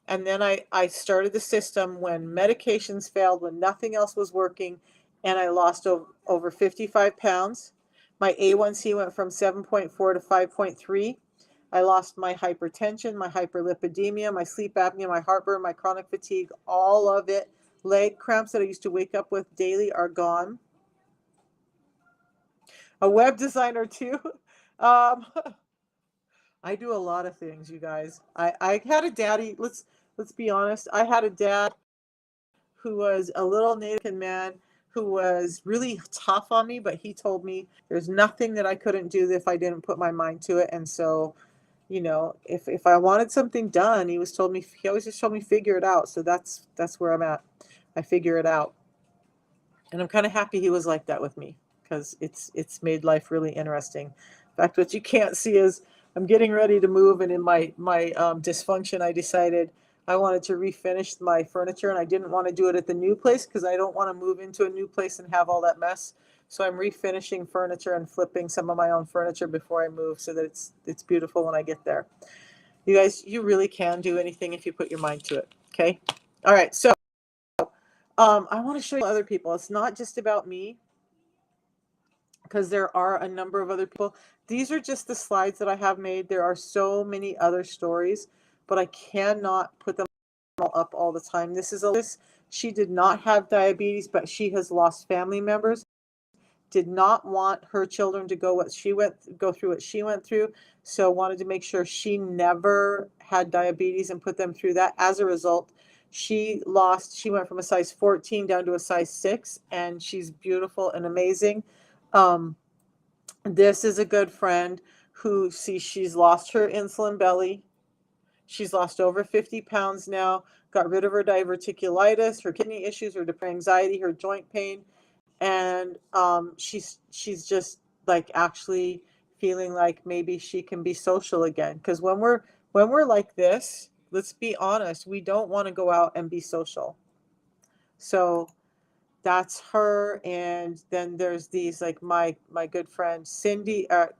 And then I started the system when medications failed, when nothing else was working, and I lost over 55 pounds. My A1C went from 7.4 to 5.3. I lost my hypertension, my hyperlipidemia, my sleep apnea, my heartburn, my chronic fatigue, all of it. Leg cramps that I used to wake up with daily are gone. A web designer too. I do a lot of things, you guys. I had a daddy, let's be honest. I had a dad who was a little Native man who was really tough on me, but he told me there's nothing that I couldn't do if I didn't put my mind to it. And so, you know, if I wanted something done, he always just told me figure it out. So that's where I'm at. I figure it out. And I'm kind of happy he was like that with me, because it's made life really interesting. In fact, what you can't see is I'm getting ready to move, and in my dysfunction, I decided I wanted to refinish my furniture, and I didn't want to do it at the new place because I don't want to move into a new place and have all that mess. So I'm refinishing furniture and flipping some of my own furniture before I move, so that it's beautiful when I get there. You guys, you really can do anything if you put your mind to it. Okay. All right. So I want to show you other people. It's not just about me, because there are a number of other people. These are just the slides that I have made. There are so many other stories, but I cannot put them all up all the time. This is Elizabeth. She did not have diabetes, but she has lost family members. Did not want her children to go through what she went through, so wanted to make sure she never had diabetes and put them through that. As a result, she went from a size 14 down to a size 6, and she's beautiful and amazing. This is a good friend who, she's lost her insulin belly. She's lost over 50 pounds now, got rid of her diverticulitis, her kidney issues, her anxiety, her joint pain, and she's just like actually feeling like maybe she can be social again. Because when we're like this, let's be honest, we don't want to go out and be social. So that's her. And then there's these, like my good friend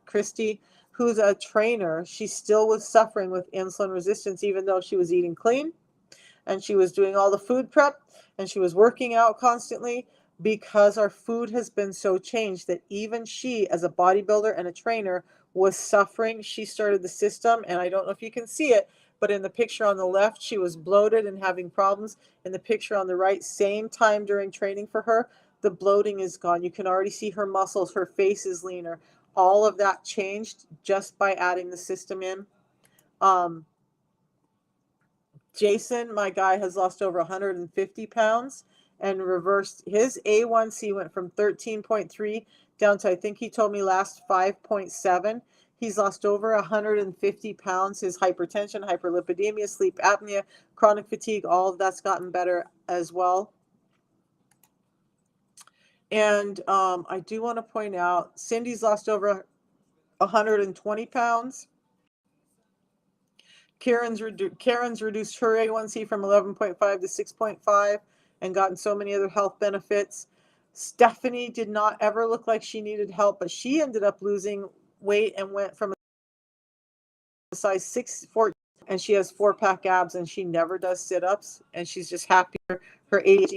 Christy, who's a trainer. She still was suffering with insulin resistance, even though she was eating clean and she was doing all the food prep and she was working out constantly, because our food has been so changed that even she, as a bodybuilder and a trainer, was suffering. She started the system, and I don't know if you can see it, but in the picture on the left, she was bloated and having problems. In the picture on the right, same time during training for her, the bloating is gone. You can already see her muscles, her face is leaner. All of that changed just by adding the system in. Jason, my guy, has lost over 150 pounds and reversed his A1C, went from 13.3 down to, I think he told me last, 5.7. He's lost over 150 pounds. His hypertension, hyperlipidemia, sleep apnea, chronic fatigue, all of that's gotten better as well. And I do want to point out, Cindy's lost over 120 pounds. Karen's reduced her A1C from 11.5 to 6.5 and gotten so many other health benefits. Stephanie did not ever look like she needed help, but she ended up losing weight and went from a size 6, 14, and she has 4-pack abs, and she never does sit-ups, and she's just happier. Her ADHD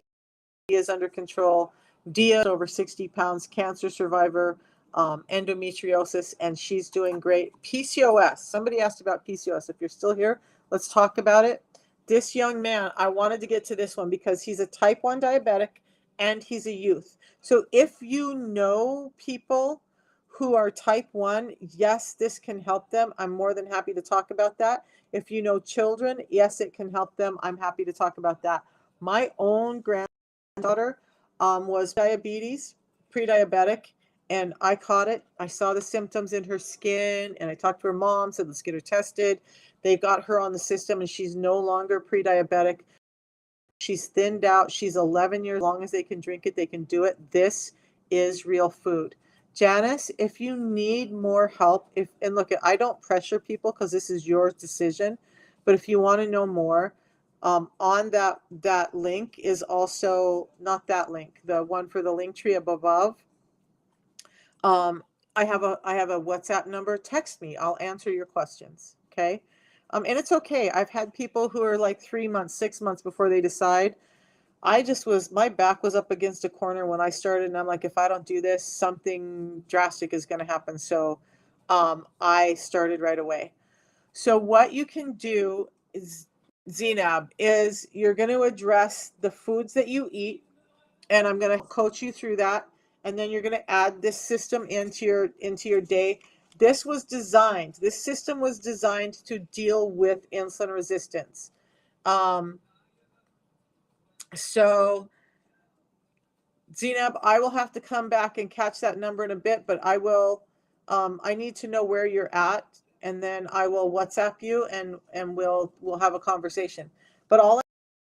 is under control. Dia, over 60 pounds, cancer survivor, endometriosis, and she's doing great. PCOS. Somebody asked about PCOS. If you're still here, let's talk about it. This young man, I wanted to get to this one because he's a type 1 diabetic and he's a youth. So if you know people who are type 1, yes, this can help them. I'm more than happy to talk about that. If you know children, yes, it can help them. I'm happy to talk about that. My own granddaughter was diabetes, pre-diabetic, and I caught it. I saw the symptoms in her skin, and I talked to her mom, said, let's get her tested. They got her on the system, and she's no longer pre-diabetic. She's thinned out. She's 11 years. As long as they can drink it, they can do it. This is real food. Janice, if you need more help, and look, I don't pressure people because this is your decision, but if you want to know more, on that link is also, not that link, the one for the link tree above. I have a WhatsApp number. Text me. I'll answer your questions. Okay. And it's okay. I've had people who are like 3 months, 6 months before they decide. My back was up against a corner when I started, and I'm like, if I don't do this, something drastic is going to happen. So I started right away. So what you can do is, Zenab, is you're going to address the foods that you eat, and I'm going to coach you through that. And then you're going to add this system into your day. This system was designed to deal with insulin resistance. So Zenab, I will have to come back and catch that number in a bit, but I will, I need to know where you're at, and then I will WhatsApp you, and we'll have a conversation. But all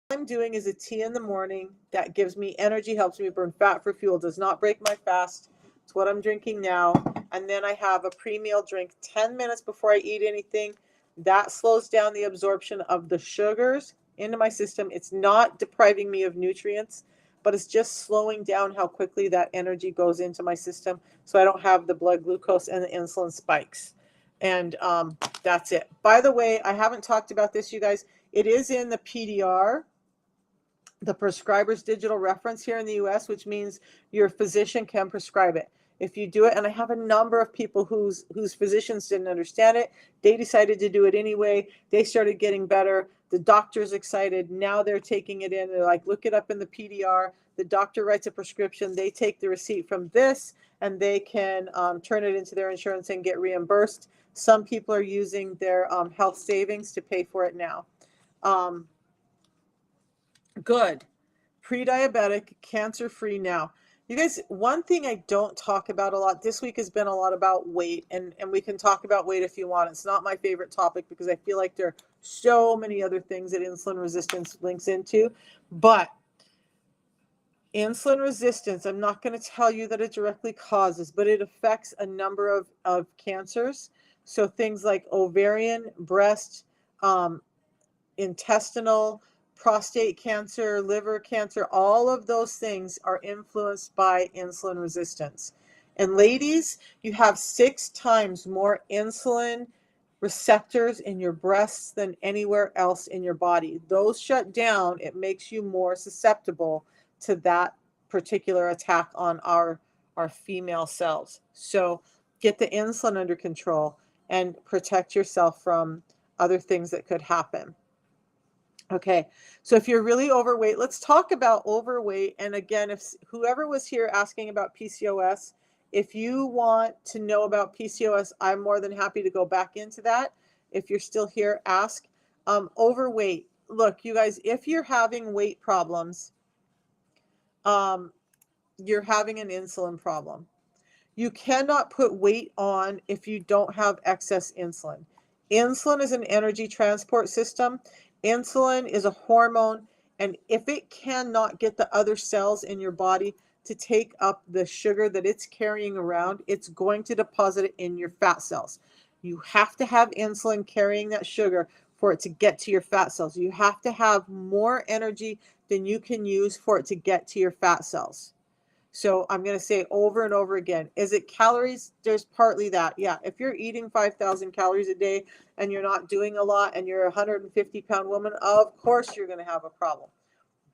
I'm doing is a tea in the morning that gives me energy, helps me burn fat for fuel, does not break my fast. It's what I'm drinking now. And then I have a pre-meal drink 10 minutes before I eat anything. That slows down the absorption of the sugars into my system. It's not depriving me of nutrients, but it's just slowing down how quickly that energy goes into my system, so I don't have the blood glucose and the insulin spikes. And that's it. By the way, I haven't talked about this, you guys. It is in the PDR, the prescriber's digital reference here in the US, which means your physician can prescribe it if you do it. And I have a number of people whose physicians didn't understand it. They decided to do it anyway. They started getting better. The doctor's excited. Now they're taking it in. They're like, look it up in the PDR. The doctor writes a prescription. They take the receipt from this and they can turn it into their insurance and get reimbursed. Some people are using their health savings to pay for it now. Good. Pre-diabetic, cancer-free now. You guys, one thing I don't talk about a lot this week has been a lot about weight, and we can talk about weight if you want. It's not my favorite topic because I feel like there are so many other things that insulin resistance links into. But insulin resistance, I'm not going to tell you that it directly causes, but it affects a number of cancers. So things like ovarian, breast, intestinal, prostate cancer, liver cancer, all of those things are influenced by insulin resistance. And ladies, you have 6 times more insulin receptors in your breasts than anywhere else in your body. Those shut down, it makes you more susceptible to that particular attack on our female cells. So get the insulin under control and protect yourself from other things that could happen. Okay, so if you're really overweight, let's talk about overweight. And again, if whoever was here asking about PCOS, if you want to know about PCOS, I'm more than happy to go back into that. If you're still here, ask. Overweight. Look, you guys, if you're having weight problems, you're having an insulin problem. You cannot put weight on if you don't have excess insulin. Insulin is an energy transport system. Insulin is a hormone, and if it cannot get the other cells in your body to take up the sugar that it's carrying around, it's going to deposit it in your fat cells. You have to have insulin carrying that sugar for it to get to your fat cells. You have to have more energy than you can use for it to get to your fat cells. So I'm going to say over and over again, is it calories? There's partly that. Yeah, if you're eating 5,000 calories a day and you're not doing a lot and you're a 150-pound woman, of course you're going to have a problem.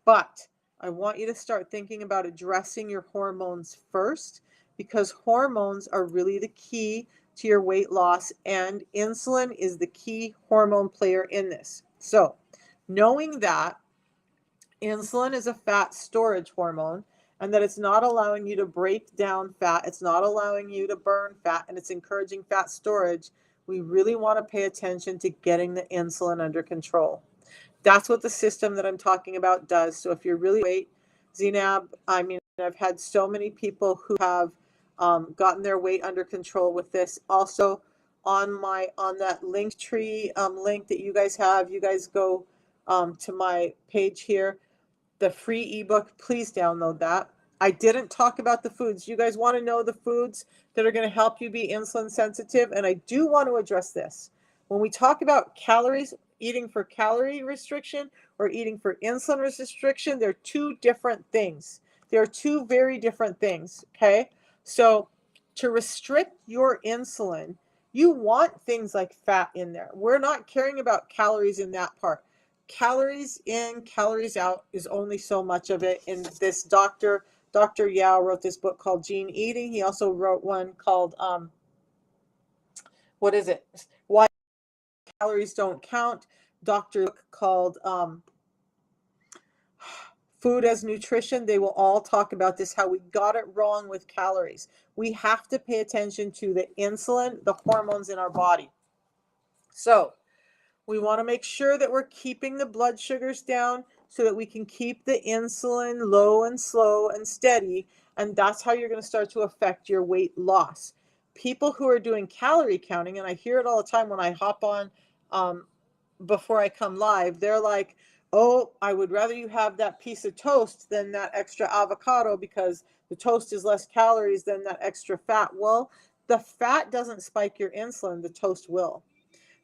But I want you to start thinking about addressing your hormones first, because hormones are really the key to your weight loss, and insulin is the key hormone player in this. So knowing that insulin is a fat storage hormone, and that it's not allowing you to break down fat, it's not allowing you to burn fat, and it's encouraging fat storage, we really want to pay attention to getting the insulin under control. That's what the system that I'm talking about does. So if you're really weight, Zainab, I mean, I've had so many people who have gotten their weight under control with this. Also, on that link tree link that you guys have, you guys go to my page here, the free ebook, please download that. I didn't talk about the foods. You guys want to know the foods that are going to help you be insulin sensitive, and I do want to address this. When we talk about calories, eating for calorie restriction or eating for insulin restriction, they're 2 different things. They're 2 very different things, okay? So to restrict your insulin, you want things like fat in there. We're not caring about calories in that part. Calories in, calories out is only so much of it. And this Dr. Yao wrote this book called Gene Eating. He also wrote one called, what is it? Why Calories Don't Count. Dr. called Food as Nutrition. They will all talk about this, how we got it wrong with calories. We have to pay attention to the insulin, the hormones in our body. So we want to make sure that we're keeping the blood sugars down so that we can keep the insulin low and slow and steady. And that's how you're going to start to affect your weight loss. People who are doing calorie counting, and I hear it all the time when I hop on before I come live, they're like, oh, I would rather you have that piece of toast than that extra avocado because the toast is less calories than that extra fat. Well, the fat doesn't spike your insulin, the toast will.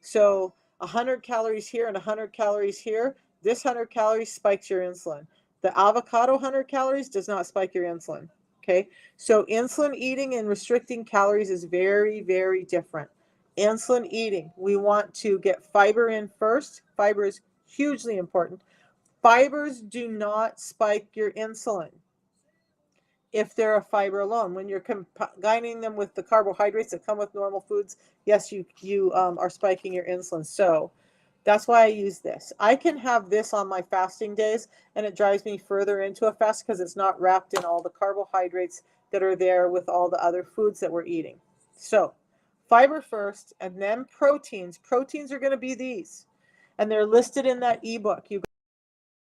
So 100 calories here and 100 calories here, this 100 calories spikes your insulin. The avocado 100 calories does not spike your insulin. Okay, so insulin eating and restricting calories is very, very different. Insulin eating, we want to get fiber in first. Fiber is hugely important. Fibers do not spike your insulin if they're a fiber alone. When you're combining them with the carbohydrates that come with normal foods, yes, you are spiking your insulin. So that's why I use this. I can have this on my fasting days, and it drives me further into a fast because it's not wrapped in all the carbohydrates that are there with all the other foods that we're eating. So fiber first, and then proteins. Proteins are going to be these, and they're listed in that ebook, you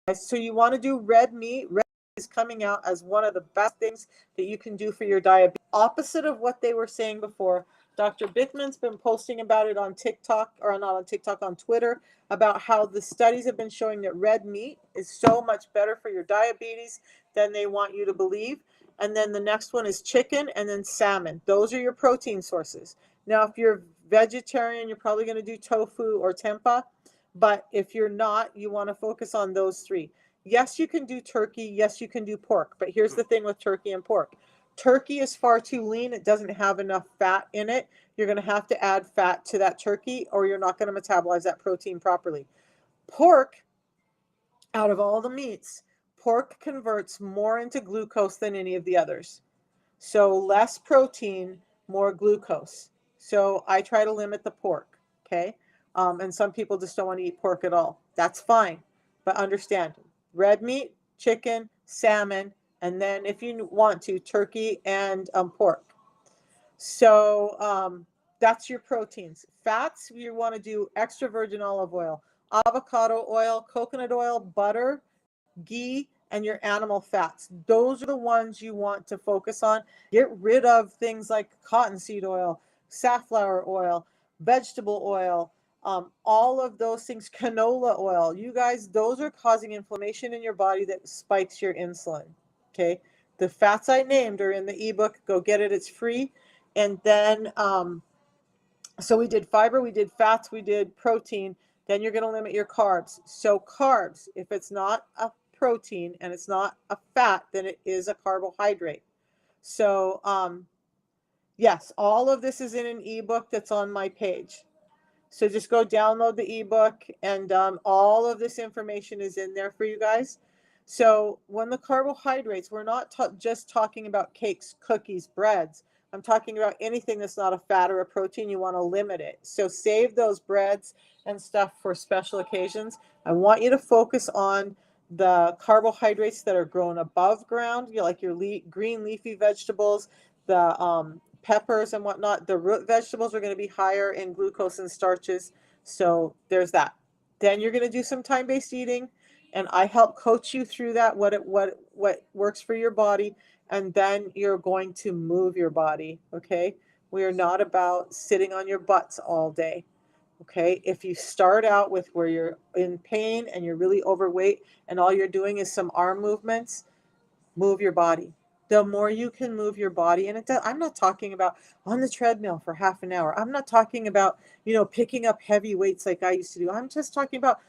guys. So you want to do red meat. Red is coming out as one of the best things that you can do for your diabetes. Opposite of what they were saying before. Dr. Bickman's been posting about it on TikTok, or not on TikTok, on Twitter, about how the studies have been showing that red meat is so much better for your diabetes than they want you to believe. And then the next one is chicken, and then salmon. Those are your protein sources. Now, if you're vegetarian, you're probably going to do tofu or tempeh. But if you're not, you want to focus on those three. Yes, you can do turkey. Yes, you can do pork. But here's the thing with turkey and pork. Turkey is far too lean. It doesn't have enough fat in it. You're going to have to add fat to that turkey, or you're not going to metabolize that protein properly. Pork, out of all the meats, pork converts more into glucose than any of the others. So less protein, more glucose. So I try to limit the pork, okay? And some people just don't want to eat pork at all. That's fine. But understand, red meat, chicken, salmon, and then if you want to, turkey and pork. So that's your proteins. Fats, you want to do extra virgin olive oil, avocado oil, coconut oil, butter, ghee, and your animal fats. Those are the ones you want to focus on. Get rid of things like cottonseed oil, safflower oil, vegetable oil, all of those things, canola oil. You guys, those are causing inflammation in your body that spikes your insulin. Okay. The fats I named are in the ebook. Go get it. It's free. And then, so we did fiber, we did fats, we did protein. Then you're going to limit your carbs. So carbs, if it's not a protein and it's not a fat, then it is a carbohydrate. So yes, all of this is in an ebook that's on my page. So just go download the ebook, and all of this information is in there for you guys. So when the carbohydrates, we're not just talking about cakes, cookies, breads. I'm talking about anything that's not a fat or a protein. You want to limit it. So save those breads and stuff for special occasions. I want you to focus on the carbohydrates that are grown above ground, like your green leafy vegetables, the peppers and whatnot. The root vegetables are going to be higher in glucose and starches. So there's that. Then you're going to do some time-based eating, and I help coach you through that, what works for your body. And then you're going to move your body. Okay. We are not about sitting on your butts all day. Okay. If you start out with where you're in pain and you're really overweight and all you're doing is some arm movements, move your body. The more you can move your body, and I'm not talking about on the treadmill for half an hour. I'm not talking about, picking up heavy weights like I used to do. I'm just talking about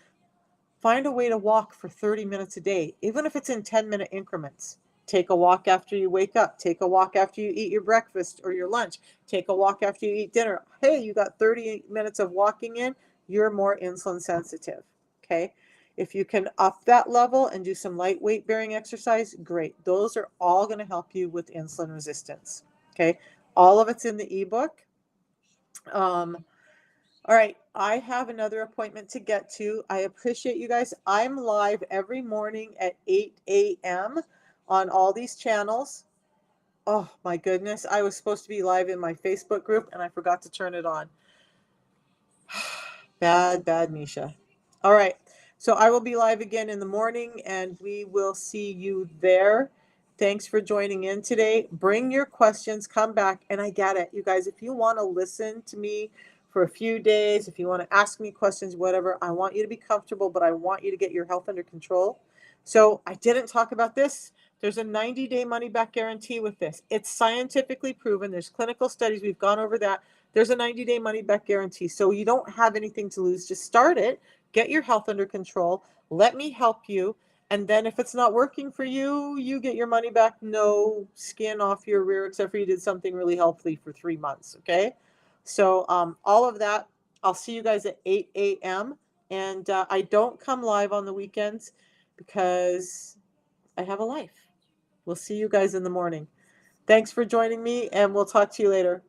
find a way to walk for 30 minutes a day, even if it's in 10-minute increments. Take a walk after you wake up. Take a walk after you eat your breakfast or your lunch. Take a walk after you eat dinner. Hey, you got 30 minutes of walking in, you're more insulin sensitive. Okay. If you can up that level and do some light weight bearing exercise, great. Those are all going to help you with insulin resistance. Okay. All of it's in the ebook. All right, I have another appointment to get to. I appreciate you guys. I'm live every morning at 8 a.m. on all these channels. Oh my goodness, I was supposed to be live in my Facebook group and I forgot to turn it on. Bad, Misha. All right, so I will be live again in the morning and we will see you there. Thanks for joining in today. Bring your questions, come back, and I get it. You guys, if you want to listen to me for a few days. If you want to ask me questions, whatever, I want you to be comfortable, but I want you to get your health under control. So I didn't talk about this. There's a 90-day money-back guarantee with this. It's scientifically proven. There's clinical studies. We've gone over that. There's a 90-day money-back guarantee. So you don't have anything to lose. Just start it. Get your health under control. Let me help you. And then if it's not working for you, you get your money back. No skin off your rear, except for you did something really healthy for 3 months, okay? So all of that, I'll see you guys at 8 a.m. And I don't come live on the weekends because I have a life. We'll see you guys in the morning. Thanks for joining me, and we'll talk to you later.